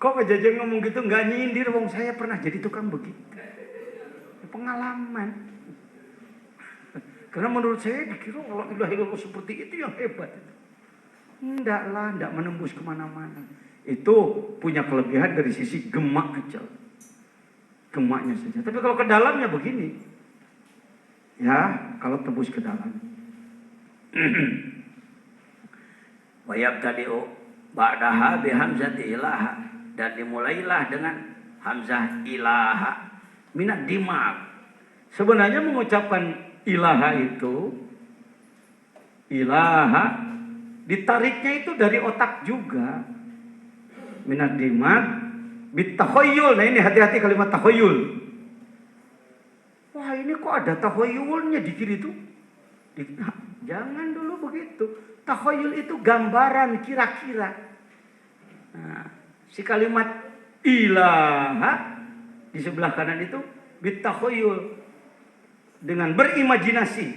Kok Pak Jajang ngomong gitu nggak nyindir, wong saya pernah jadi tukang begitu. Pengalaman. Karena menurut saya dikira la ilaha illallah seperti itu yang hebat. Enggak lah, enggak menembus kemana-mana. Itu punya kelebihan dari sisi gemak aja. Gemaknya saja. Tapi kalau ke dalamnya begini. Ya, kalau tembus ke dalam. Wa yabtadi'u ba'daha bihamzati ilaha, dan dimulailah dengan hamzah ilaha minat dimag. Sebenarnya mengucapkan ilaha itu, ilaha ditariknya itu dari otak juga. Minat dimag bitakhoyul. Nah ini hati-hati kalimat takhoyul. Wah ini kok ada takhoyulnya di kiri itu? Jangan dulu begitu. Takhoyul itu gambaran kira-kira. Nah, si kalimat ilaha di sebelah kanan itu bitakhoyul, dengan berimajinasi,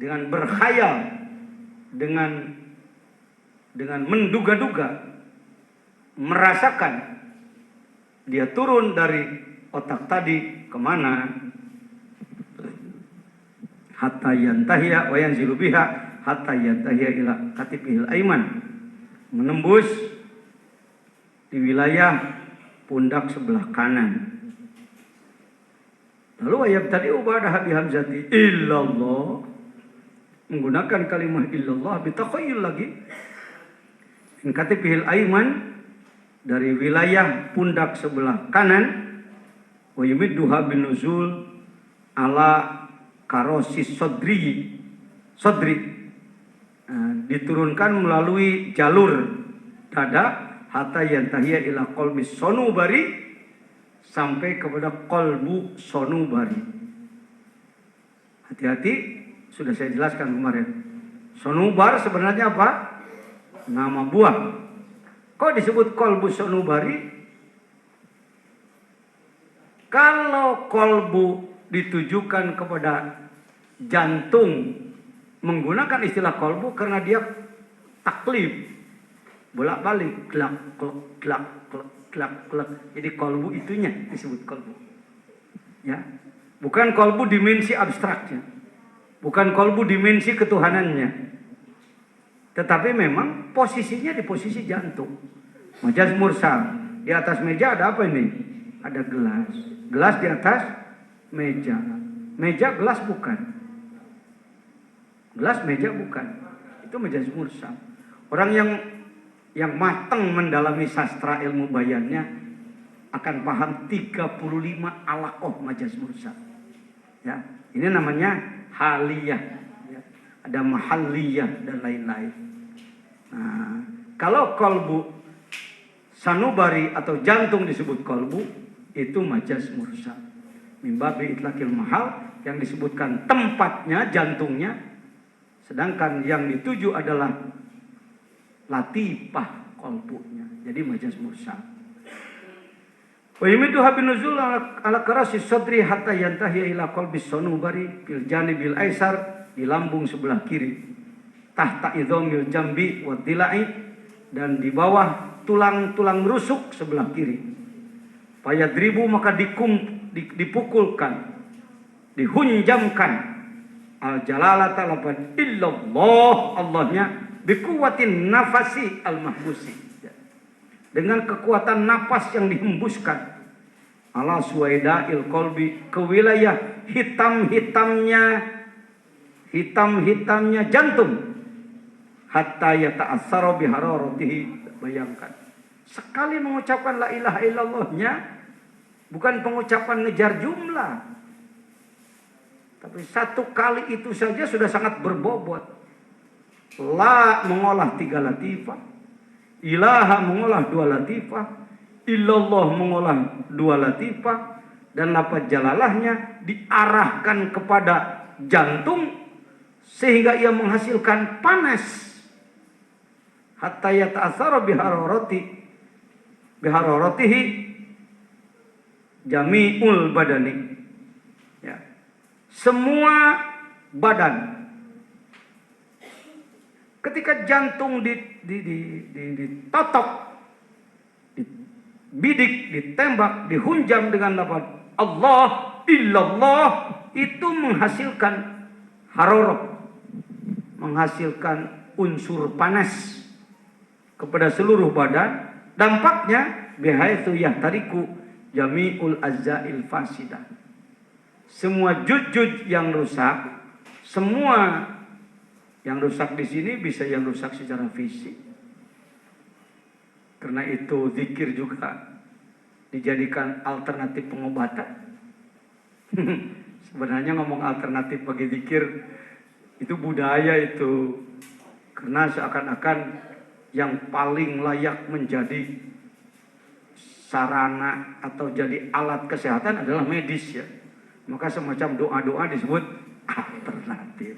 dengan berkhayal, dengan menduga-duga, merasakan dia turun dari otak tadi kemana, hatta yantahiya wa yanzilu biha hatta yantahiya ila katibihil aiman, menembus di wilayah pundak sebelah kanan. Lalu ayat tadi ubadaha bihamzati illallah, menggunakan kalimat illallah bitakhayyul lagi, min katibihil aiman, dari wilayah pundak sebelah kanan, wa yumidduha binuzul ala karosis sodri, diturunkan melalui jalur dada, hatta yantahiya ila qalbis sonubari, sampai kepada qalbu sonubari. Hati-hati, sudah saya jelaskan kemarin. Sonubar sebenarnya apa? Nama buah. Kok disebut qalbu sonubari? Kalau qalbu ditujukan kepada jantung menggunakan istilah qalbu karena dia taklif, bolak-balik, glak glak glak glak glak glak. Jadi qalbu itunya disebut qalbu. Ya. Bukan qalbu dimensi abstraknya. Bukan qalbu dimensi ketuhanannya. Tetapi memang posisinya di posisi jantung. Majaz mursal. Di atas meja ada apa ini? Ada gelas. Gelas di atas meja. Meja gelas bukan. Gelas meja bukan. Itu majaz mursal. Orang yang matang mendalami sastra ilmu bayannya akan paham 35 alaqah majaz mursal. Ya, ini namanya haliyah. Ya, ada mahalliyah dan lain-lain. Nah, kalau qalbu sanubari atau jantung disebut qalbu, itu majaz mursal. Mimbabi itlaqil mahal, yang disebutkan tempatnya, jantungnya, sedangkan yang dituju adalah latifah qalbunya. Jadi majaz mursal. Wa yumiduha binuzul ala karasi sadri hatta yantahi ila qalbis sonubari fil janibil aisar, di lambung sebelah kiri, tahta idhamil jambi wa dilai, dan di bawah tulang-tulang rusuk sebelah kiri. Fayadribu, maka dipukulkan, dihunjamkan al-jalalata lafaz illallah, Allahnya, bikuwatin nafasi al-mahbusi, dengan kekuatan napas yang dihembuskan, ala suwaida'il qalbi, ke wilayah hitam-hitamnya jantung, hatta yata'assara bihararatihi. Bayangkan, sekali mengucapkan la ilaha illallahnya, bukan pengucapan ngejar jumlah, tapi satu kali itu saja sudah sangat berbobot. La mengolah 3 latifah, ilaha mengolah 2 latifah, illallah mengolah 2 latifah, dan lafaz jalalahnya diarahkan kepada jantung sehingga ia menghasilkan panas, hatta yata'assara bihararatihi jami'ul badani. Ya. Semua badan. Ketika jantung ditotok, bidik, ditembak, dihunjam dengan lafaz Allah, illallah, itu menghasilkan harorah, menghasilkan unsur panas kepada seluruh badan. Dampaknya bihaitsu yahtariku jami'ul azzail fasidah. Semua jud-jud yang rusak, semua yang rusak di sini bisa yang rusak secara fisik. Karena itu zikir juga dijadikan alternatif pengobatan. Sebenarnya ngomong alternatif bagi zikir itu budaya itu. Karena seakan-akan yang paling layak menjadi sarana atau jadi alat kesehatan adalah medis ya. Maka semacam doa-doa disebut alternatif.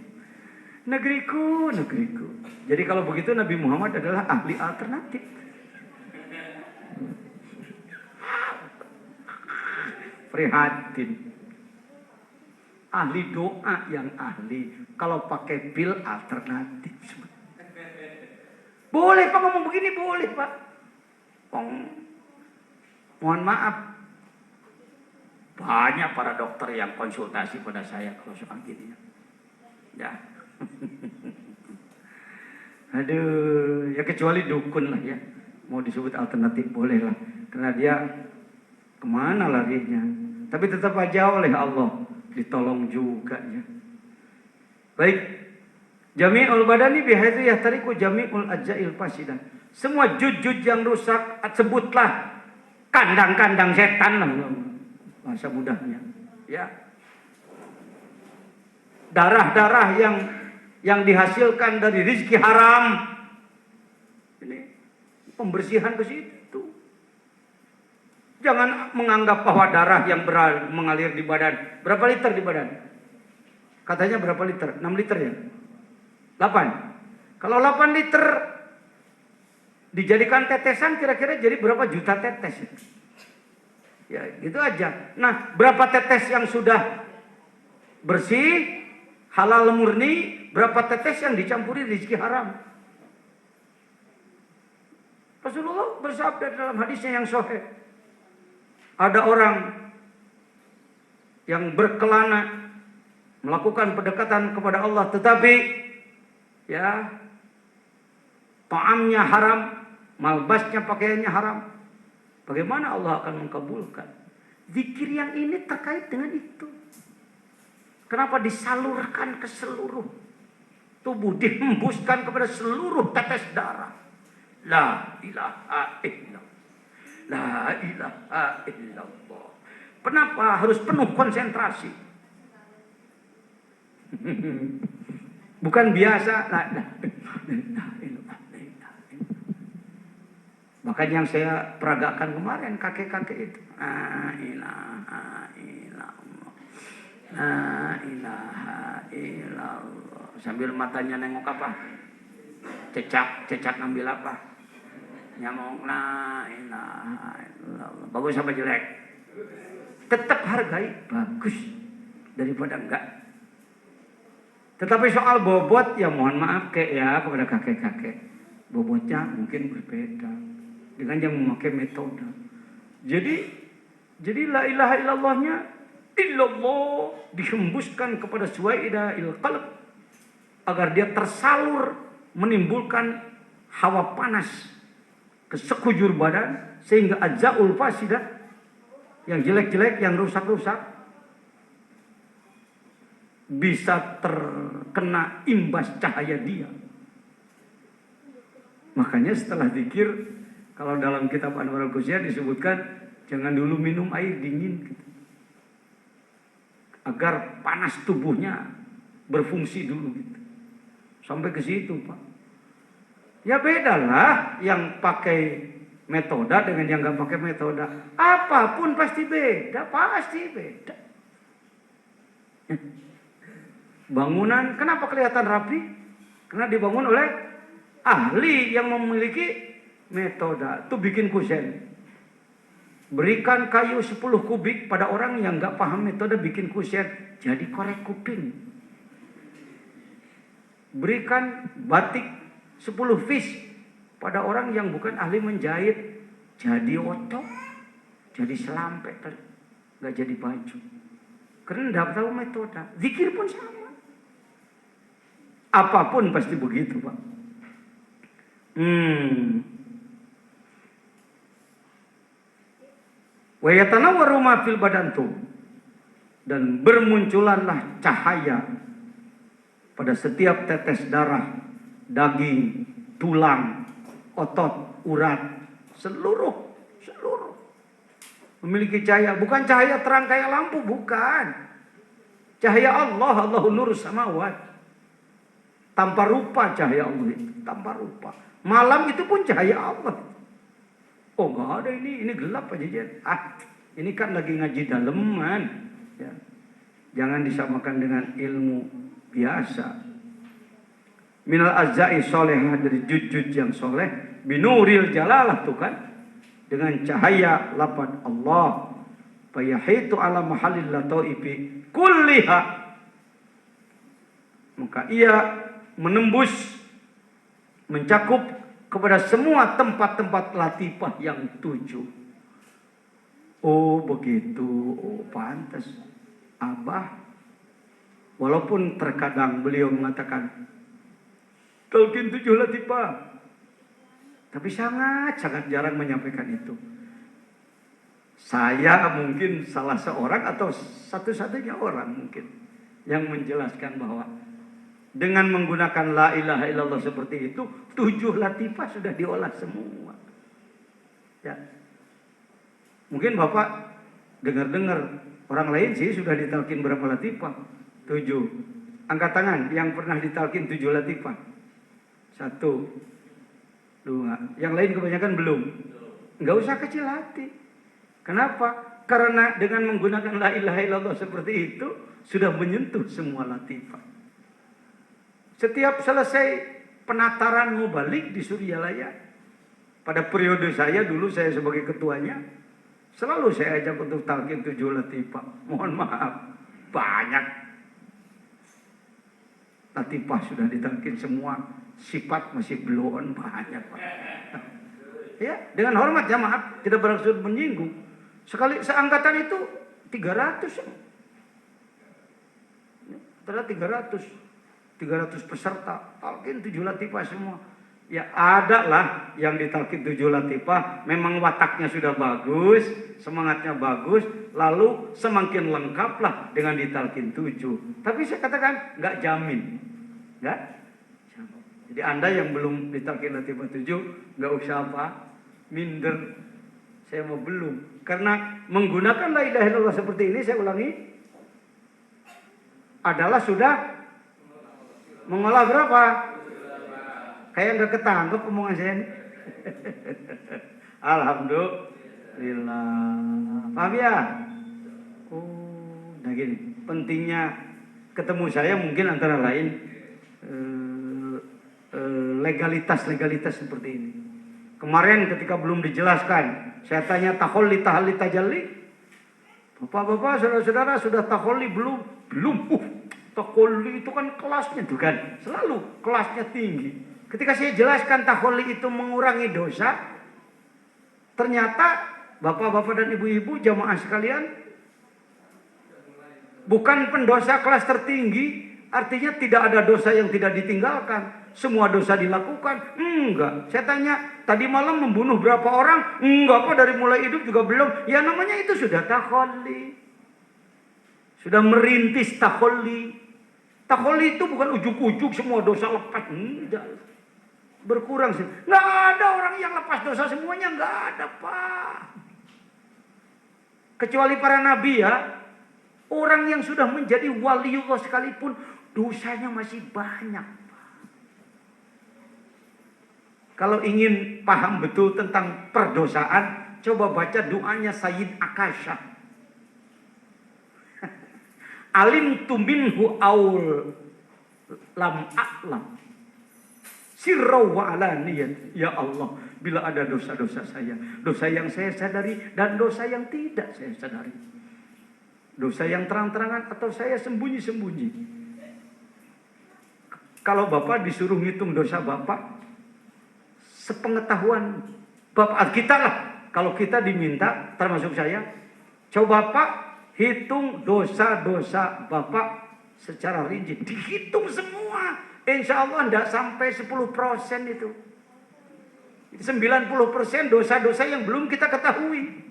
Negeriku, negeriku. Jadi kalau begitu Nabi Muhammad adalah ahli alternatif. Prihatin. Ahli doa yang ahli. Kalau pakai pil alternatif. Boleh Pak ngomong begini, boleh Pak. Mohon maaf. Banyak para dokter yang konsultasi pada saya kalau soal gini. Ya. Aduh, ya kecuali dukun lah ya. Mau disebut alternatif boleh lah. Karena dia kemana larinya. Tapi tetap aja oleh Allah ditolong juga ya. Baik. Jami'ul badani bihaitsu yahtariku jami'ul ajzail fasidah. Semua jud-jud yang rusak sebutlah kandang-kandang setan lah. Bahasa mudahnya. Ya. Darah-darah yang dihasilkan dari rezeki haram. Ini pembersihan ke situ. Jangan menganggap bahwa darah yang mengalir di badan. Berapa liter di badan? Katanya berapa liter? 6 liter ya? 8. Kalau 8 liter dijadikan tetesan kira-kira jadi berapa juta tetes? Ya gitu aja. Nah berapa tetes yang sudah bersih, halal murni, berapa tetes yang dicampuri rezeki haram? Rasulullah bersabda dalam hadisnya yang sahih. Ada orang yang berkelana melakukan pendekatan kepada Allah tetapi ya ta'amnya haram, malbasnya pakaiannya haram. Bagaimana Allah akan mengkabulkan? Zikir yang ini terkait dengan itu. Kenapa disalurkan ke seluruh tubuh, dihembuskan kepada seluruh tetes darah? La ilaha illallah. La ilaha illallah. Kenapa harus penuh konsentrasi? Bukan biasa. Bahkan yang saya peragakan kemarin kakek-kakek itu. La ilaha illallah. La ilaha illallah. Sambil matanya nengok apa? Cecak ngambil apa? Nyamong la ilaha illallah. Bagus apa jelek? Tetap hargai bagus daripada enggak. Tetapi soal bobot ya mohon maaf ya kepada kakek-kakek. Bobotnya mungkin berbeda dengan yang memakai metode. Jadi la ilaha illallahnya illallah dihembuskan kepada suwaidil qalb agar dia tersalur menimbulkan hawa panas ke sekujur badan sehingga ajzaul fasidah yang jelek-jelek, yang rusak-rusak bisa terkena imbas cahaya dia. Makanya setelah zikir, kalau dalam kitab Anwarul Qudsiyah disebutkan jangan dulu minum air dingin gitu. Agar panas tubuhnya berfungsi dulu gitu. Sampai ke situ, Pak. Ya bedalah yang pakai metode dengan yang nggak pakai metode. Apapun pasti beda, pasti beda. Bangunan kenapa kelihatan rapi? Karena dibangun oleh ahli yang memiliki metode. Itu bikin kusen. Berikan kayu 10 kubik pada orang yang nggak paham metode bikin kusen, jadi korek kuping. Berikan batik 10 piece pada orang yang bukan ahli menjahit, jadi otot. jadi selampet, nggak jadi baju. Karena nggak tahu metode. Zikir pun sama. Apapun pasti begitu, Pak. Wa yatanawwaru ma fil badantum, dan bermunculanlah cahaya pada setiap tetes darah, daging, tulang, otot, urat, seluruh memiliki cahaya. Bukan cahaya terang kayak lampu, bukan. Cahaya Allah, Allahu nurus samawat. Tanpa rupa cahaya Allah itu, tanpa rupa. Malam itu pun cahaya Allah. Oh nggak ada, ini gelap aja. Ini kan lagi ngaji daleman. Ya. Jangan disamakan dengan ilmu biasa. Minal azza'i solehah, dari jujud yang soleh. Binuril jalalah tuh kan. Dengan cahaya lafaz Allah. Fayahitu ala mahallil lataifi kulliha. Maka ia menembus, mencakup kepada semua tempat-tempat latifah yang 7. Oh begitu, oh pantas. Abah, walaupun terkadang beliau mengatakan talqin 7 latifah, tapi sangat jarang menyampaikan itu. Saya mungkin salah seorang atau satu-satunya orang mungkin yang menjelaskan bahwa dengan menggunakan la ilaha illallah seperti itu, 7 latifah sudah diolah semua. Ya. Mungkin Bapak dengar-dengar orang lain sih sudah ditalkin berapa latifah? 7. Angkat tangan yang pernah ditalkin 7 latifah. 1, 2. Yang lain kebanyakan belum. Enggak usah kecil hati. Kenapa? Karena dengan menggunakan la ilaha illallah seperti itu sudah menyentuh semua latifah. Setiap selesai penataran mubalik di Suryalaya, pada periode saya dulu, saya sebagai ketuanya, selalu saya ajak untuk talqin 7 latifah. Mohon maaf, banyak latifah sudah ditalqin semua, sifat masih belum banyak, Pak. Ya, dengan hormat ya, maaf, tidak bermaksud menyinggung. Sekali seangkatan itu 300. Ada 300 peserta, talqin 7 latifah semua. Ya ada lah yang ditalqin 7 latifah, memang wataknya sudah bagus, semangatnya bagus, lalu semakin lengkaplah dengan ditalqin 7. Tapi saya katakan nggak jamin, nggak. Jadi Anda yang belum ditalqin latifah 7, nggak usah minder. Saya mau belum, karena menggunakan la ilaha illallah seperti ini, saya ulangi, adalah sudah mengolah berapa? Kayak nggak ketangkep omongan saya ini. Alhamdulillah. Paham ya? Oh, nah gini. Pentingnya ketemu saya mungkin antara lain legalitas seperti ini. Kemarin ketika belum dijelaskan, saya tanya taholli tajalli. Bapak-bapak, saudara-saudara sudah taholli belum? Belum. Taholli itu kan kelasnya tuh kan, selalu kelasnya tinggi. Ketika saya jelaskan taholli itu mengurangi dosa, ternyata bapak-bapak dan ibu-ibu jamaah sekalian, bukan pendosa kelas tertinggi, artinya tidak ada dosa yang tidak ditinggalkan. Semua dosa dilakukan? Enggak. Saya tanya, tadi malam membunuh berapa orang? Enggak, Pak, dari mulai hidup juga belum. Ya namanya itu sudah taholli. Sudah merintis taholli. Taholli itu bukan ujuk-ujuk semua dosa lepas. Enggak. Berkurang sih. Enggak ada orang yang lepas dosa semuanya. Enggak ada, Pak. Kecuali para nabi ya. Orang yang sudah menjadi waliullah sekalipun, dosanya masih banyak. Kalau ingin paham betul tentang perdosaan, coba baca doanya Sayyid Akasha. Alim tu minhu aul lam a'lam. Sirra wa alaniyat. Ya Allah, bila ada dosa-dosa saya, dosa yang saya sadari dan dosa yang tidak saya sadari, dosa yang terang-terangan atau saya sembunyi-sembunyi. Kalau Bapak disuruh ngitung dosa Bapak, sepengetahuan Bapak kita lah, Kalau kita diminta, termasuk saya, coba Pak hitung dosa-dosa Bapak secara rinci. Dihitung semua. Insya Allah tidak sampai 10% itu. 90% dosa-dosa yang belum kita ketahui.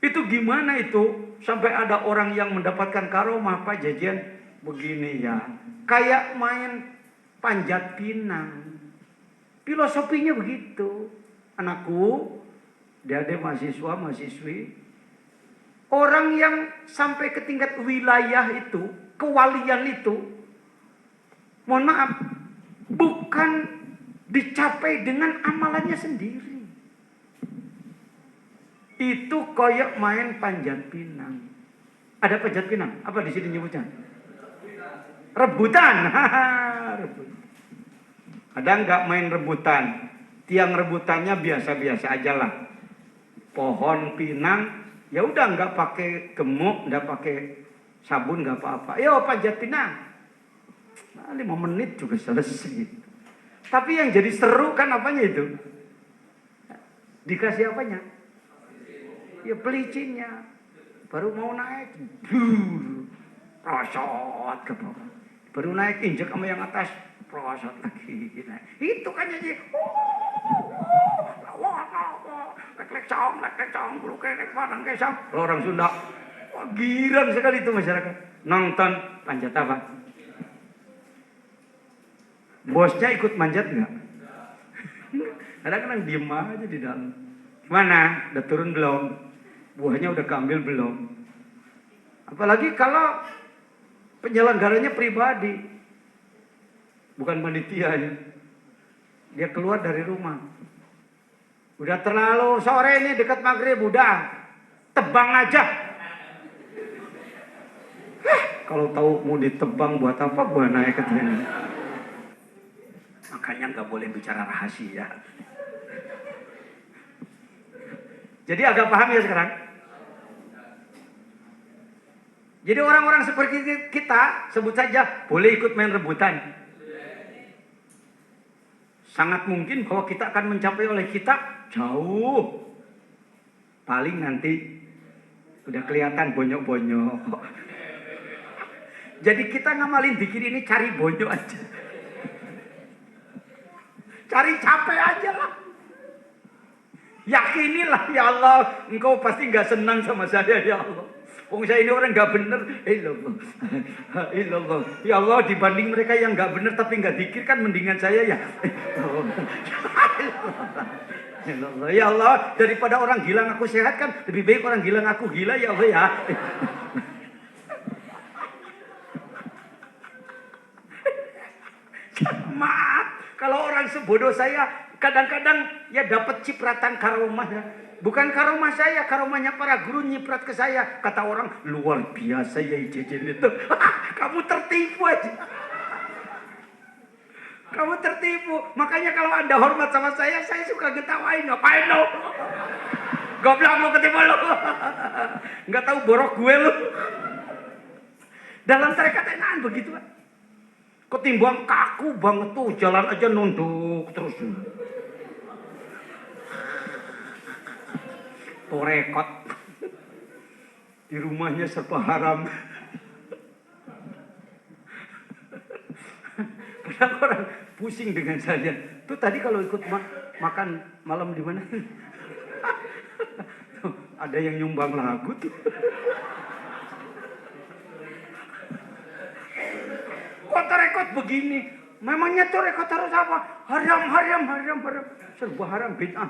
Itu gimana itu? Sampai ada orang yang mendapatkan karomah, Pak Jajan. Begini ya. Kayak main panjat pinang. Filosofinya begitu. Anakku, adik mahasiswa, mahasiswi. Orang yang sampai ke tingkat wilayah itu, kewalian itu. Mohon maaf. Bukan dicapai dengan amalannya sendiri. Itu kayak main panjat pinang. Ada panjat pinang? Apa di sini nyebutnya? Rebutan. Rebutan. Ada nggak main rebutan? Tiang rebutannya biasa-biasa aja lah. Pohon pinang, ya udah nggak pakai gemuk, nggak pakai sabun, nggak apa-apa. Yo panjat pinang. 5 menit juga selesai. Tapi yang jadi seru kan apanya itu? Dikasih apanya? Ya pelicinnya. Baru mau naik, prosot ke bawah. Baru naik injek sama yang atas, prosot lagi. Naik. Itu kan jadi lek cong, bulu kenek padang kesam. Orang Sunda, wah girang sekali itu masyarakat. Nonton panjat apa? Bosnya ikut manjat nggak? Kadang-kadang diem aja di dalam. Mana? Udah turun belum? Buahnya udah keambil belum? Apalagi kalau penyelenggaranya pribadi, bukan panitia ya. Dia keluar dari rumah. Udah terlalu sore ini dekat maghrib, udah tebang aja. Kalau tahu mau ditebang buat apa gua naik ke sini. Makanya nggak boleh bicara rahasia. Jadi agak paham ya sekarang? Jadi orang-orang seperti kita, sebut saja, boleh ikut main rebutan. Sangat mungkin bahwa kita akan mencapai oleh kita jauh. Paling nanti udah kelihatan bonyok-bonyok. Jadi kita ngamalin dikir ini cari bonyok aja. Cari capek aja lah. Yakinilah ya Allah, engkau pasti gak senang sama saya ya Allah. Wong saya ini orang gak bener. Ilallah. Ya Allah, dibanding mereka yang gak bener tapi gak dikir kan mendingan saya ya. Ya Allah, daripada orang gila aku sehat kan lebih baik orang gila aku gila ya Allah ya. Maaf, kalau orang sebodoh saya kadang-kadang ya dapat cipratan karomah ya. Bukan karomah saya, karomahnya para guru nyiprat ke saya. Kata orang, luar biasa ya Jejen itu. Kamu tertipu aja. Kamu tertipu. Makanya kalau Anda hormat sama saya suka getawain. Ngapain lo? Goblok lo ketipu lo. Nggak tahu borok gue lo. Dalam tarekat enakan begitu kan. Ketimbang kaku banget tuh, jalan aja nunduk terus. Torekot. Di rumahnya serba haram. Kadang orang pusing dengan saya. Tuh tadi kalau ikut makan malam di mana? Ada yang nyumbang lagu tuh. Kok torekot begini? Memangnya torekot harus apa? Haram. Serba haram, bid'ah.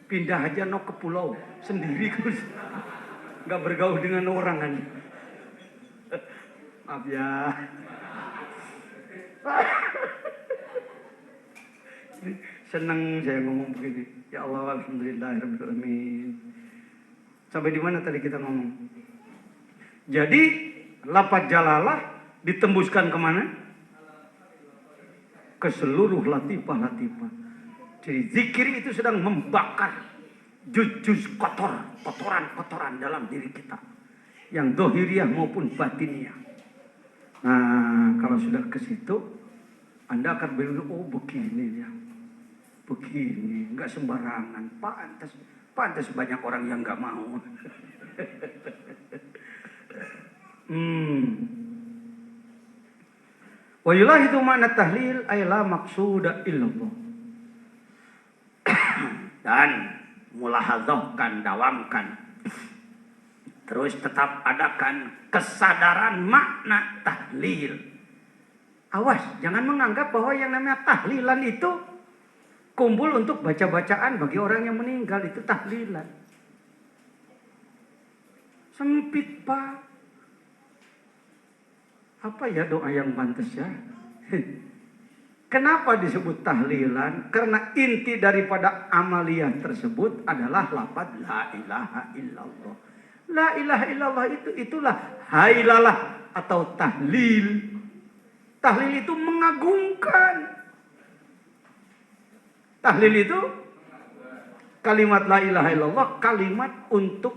Pindah aja ke pulau sendiri terus. Nggak bergaul dengan orang kan. Maaf ya. Senang saya ngomong begini. Ya Allah, alhamdulillahirrahmanirrahim. Sampai di mana tadi kita ngomong? Jadi lafaz jalalah ditembuskan kemana? Ke seluruh latifah. Jadi zikir itu sedang membakar juz-juz kotoran dalam diri kita. Yang dohiriyah maupun batiniyah. Nah, kalau sudah ke situ, Anda akan berpikir, oh begini ya. begini, nggak sembarangan. Pantas banyak orang yang nggak mau. Wa yulahidu makna tahlil ay la maqsuda illallah. Dan mulahadzahkan, dawamkan. Terus tetap adakan kesadaran makna tahlil. Awas, jangan menganggap bahwa yang namanya tahlilan itu kumpul untuk baca-bacaan bagi orang yang meninggal. Itu tahlilan. Sempit, Pak. Apa ya doa yang pantas ya? Kenapa disebut tahlilan? Karena inti daripada amaliyah tersebut adalah lafaz la ilaha illallah. La ilaha illallah itulah hailalah atau tahlil. Tahlil itu mengagungkan. Tahlil itu kalimat la ilaha illallah, kalimat untuk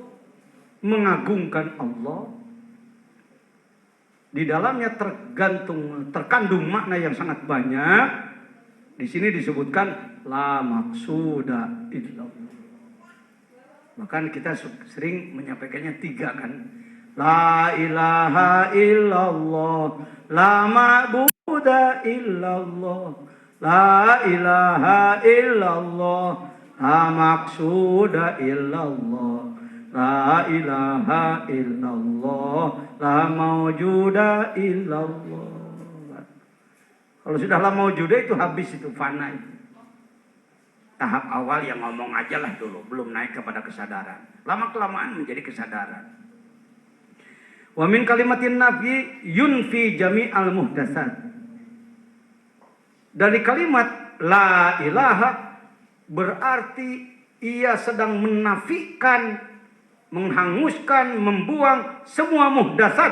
mengagungkan Allah. Di dalamnya terkandung makna yang sangat banyak. Di sini disebutkan la maksuda illallah. Bahkan kita sering menyampaikannya 3 kan. La ilaha illallah, la ma'buda illallah, la ilaha illallah, la maksuda illallah, la ilaha illallah, la mawjuda illallah. Kalau sudah la mawjuda itu habis, itu fana itu. Tahap awal yang ngomong aja lah dulu, belum naik kepada kesadaran. Lama-kelamaan menjadi kesadaran. Wa min kalimatin nafi yunfi jami'al muhdasat. Dari kalimat la ilaha berarti ia sedang menafikan, menghanguskan, membuang semua muhdasat.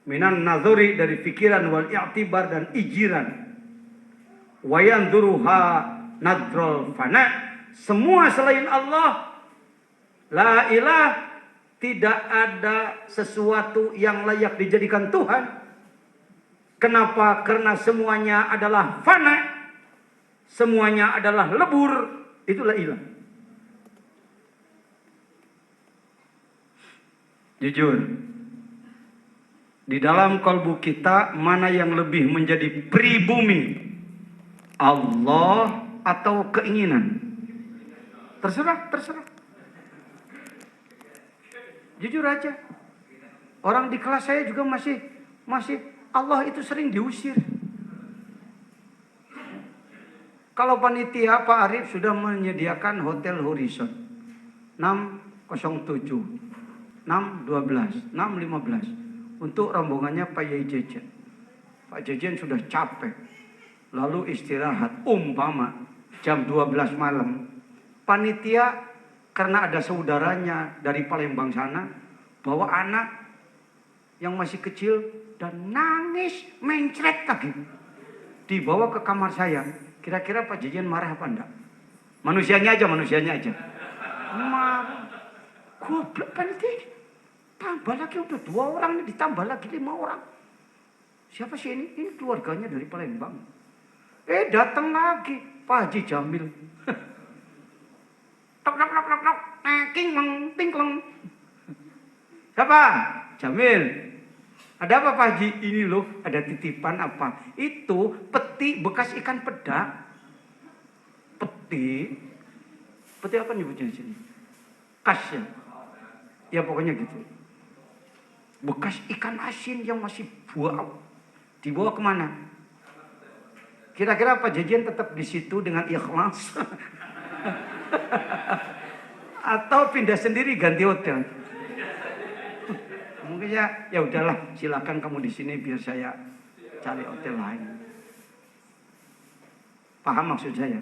Minan nazari, dari pikiran, wal i'tibar, dan ijiran. Wa yanzuruha nadrol fana. Semua selain Allah, la ilaha, tidak ada sesuatu yang layak dijadikan Tuhan. Kenapa? Karena semuanya adalah fana. Semuanya adalah lebur. Itulah ilah. Jujur. Di dalam kalbu kita, mana yang lebih menjadi pribumi? Allah atau keinginan? Terserah. Jujur aja. Orang di kelas saya juga masih Allah itu sering diusir. Kalau panitia Pak Arif sudah menyediakan Hotel Horizon 607, 612, 615 untuk rombongannya Pak Yai Jejen. Pak Jejen sudah capek. Lalu istirahat umpama jam 12 malam. Panitia karena ada saudaranya dari Palembang sana, bawa anak yang masih kecil dan nangis mencret lagi. Dibawa ke kamar saya. Kira-kira Pak Jejen marah apa enggak? Manusianya aja. Marah. Goblok panitia. Tambah lagi udah 2 orang, ditambah lagi 5 orang. Siapa sih ini? Ini keluarganya dari Palembang. Datang lagi Pak Haji Jamil. Tok. Tingkleng. Siapa? Jamil. Ada apa Pak Haji? Ini loh, ada titipan apa? Itu peti bekas ikan peda. Peti apa nyebutnya di sini? Kas ya? Ya pokoknya gitu. Bekas ikan asin yang masih bau. Dibawa kemana? Kira-kira Pak Jejen tetap di situ dengan ikhlas? Atau pindah sendiri ganti hotel? Mungkin ya udahlah, silakan kamu di sini biar saya cari hotel lain. Paham maksud saya?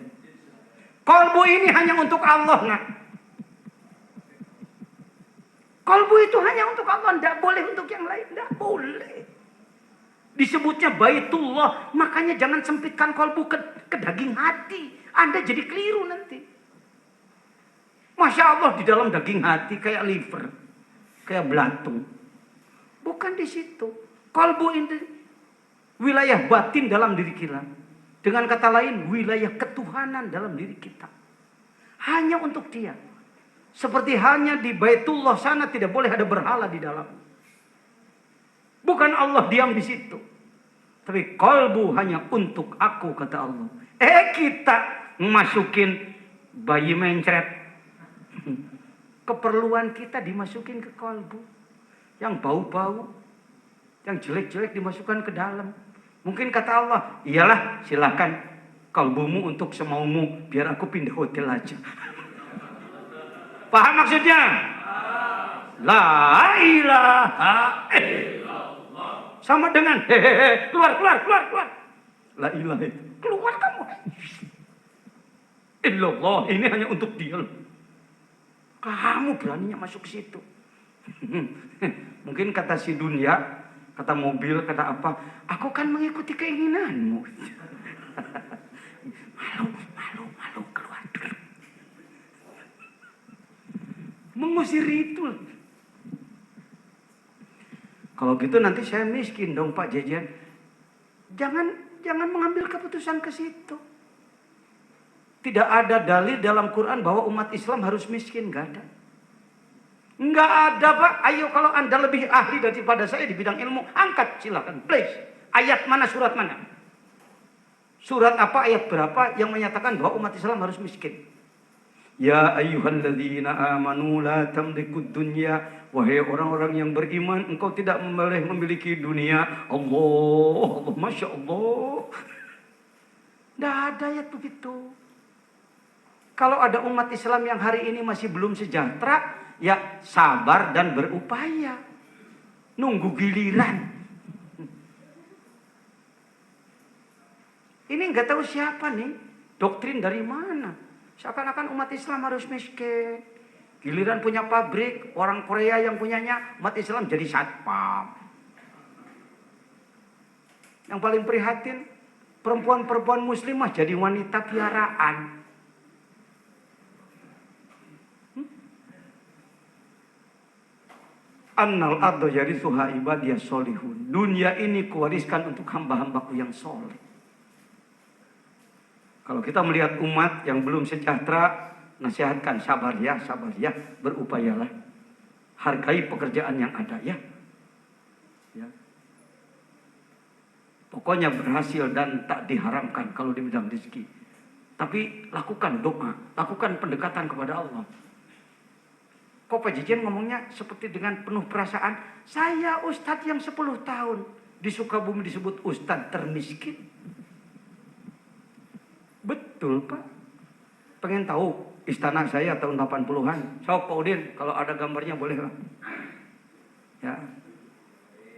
Kolbu ini hanya untuk Allah, nak. Kolbu itu hanya untuk Allah, tidak boleh untuk yang lain, tidak boleh. Disebutnya Baitullah, makanya jangan sempitkan kolbu ke daging hati. Anda jadi keliru nanti. Masya Allah, di dalam daging hati kayak liver, kayak belatung. Bukan di situ. Kolbu ini wilayah batin dalam diri kita. Dengan kata lain, wilayah ketuhanan dalam diri kita. Hanya untuk Dia. Seperti halnya di Baitullah sana tidak boleh ada berhala di dalam. Bukan Allah diam di situ. Tapi kolbu hanya untuk aku, kata Allah. Kita masukin bayi mencret. Keperluan kita dimasukin ke kolbu. Yang bau-bau, yang jelek-jelek dimasukkan ke dalam. Mungkin kata Allah, iyalah silakan kalbumu untuk semaumu, biar aku pindah hotel aja. Paham maksudnya? La ilaha illallah. Sama dengan hehehe, keluar. La ilaha itu, keluar kamu. Illallah, ini hanya untuk Dia. Kamu beraninya masuk ke situ. Mungkin kata si dunia, kata mobil, kata apa, aku kan mengikuti keinginanmu. Malu, keluar dulu. Mengusir itu. Kalau gitu nanti saya miskin dong Pak Jejen. Jangan mengambil keputusan ke situ. Tidak ada dalil dalam Quran bahwa umat Islam harus miskin, gak ada. Enggak ada Pak. Ayo kalau Anda lebih ahli daripada saya di bidang ilmu, angkat silakan, please. Ayat mana, surat mana? Surat apa, ayat berapa yang menyatakan bahwa umat Islam harus miskin? Ya ayyuhalladzina amanu la tamlikud dunya. Wahai orang-orang yang beriman, engkau tidak boleh memiliki dunia. Allah, Masya Allah. Tidak ada ayat begitu. Kalau ada umat Islam yang hari ini masih belum sejahtera, ya sabar dan berupaya. Nunggu giliran. Ini nggak tahu siapa nih. Doktrin dari mana? Seakan-akan umat Islam harus miskin. Giliran punya pabrik, orang Korea yang punyanya, umat Islam jadi satpam. Yang paling prihatin, perempuan-perempuan muslimah jadi wanita piaraan. Annal ardo yarithuha ibadiyas solihun. Dunia ini kuwariskan untuk hamba-hambaku yang soleh. Kalau kita melihat umat yang belum sejahtera, nasihatkan sabar ya, berupayalah. Hargai pekerjaan yang ada ya. Pokoknya berhasil dan tak diharamkan kalau di bidang rezeki. Tapi lakukan doa, lakukan pendekatan kepada Allah. Kok Pak Jejen ngomongnya seperti dengan penuh perasaan. Saya ustadz yang 10 tahun di Sukabumi disebut ustadz termiskin. Betul Pak. Pengen tahu istana saya tahun 80-an. Sok Pak Udin, kalau ada gambarnya boleh lah. Ya.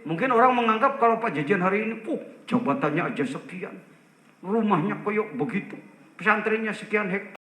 Mungkin orang menganggap kalau Pak Jejen hari ini, jabatannya aja sekian. Rumahnya koyok begitu. Pesantrennya sekian hektar.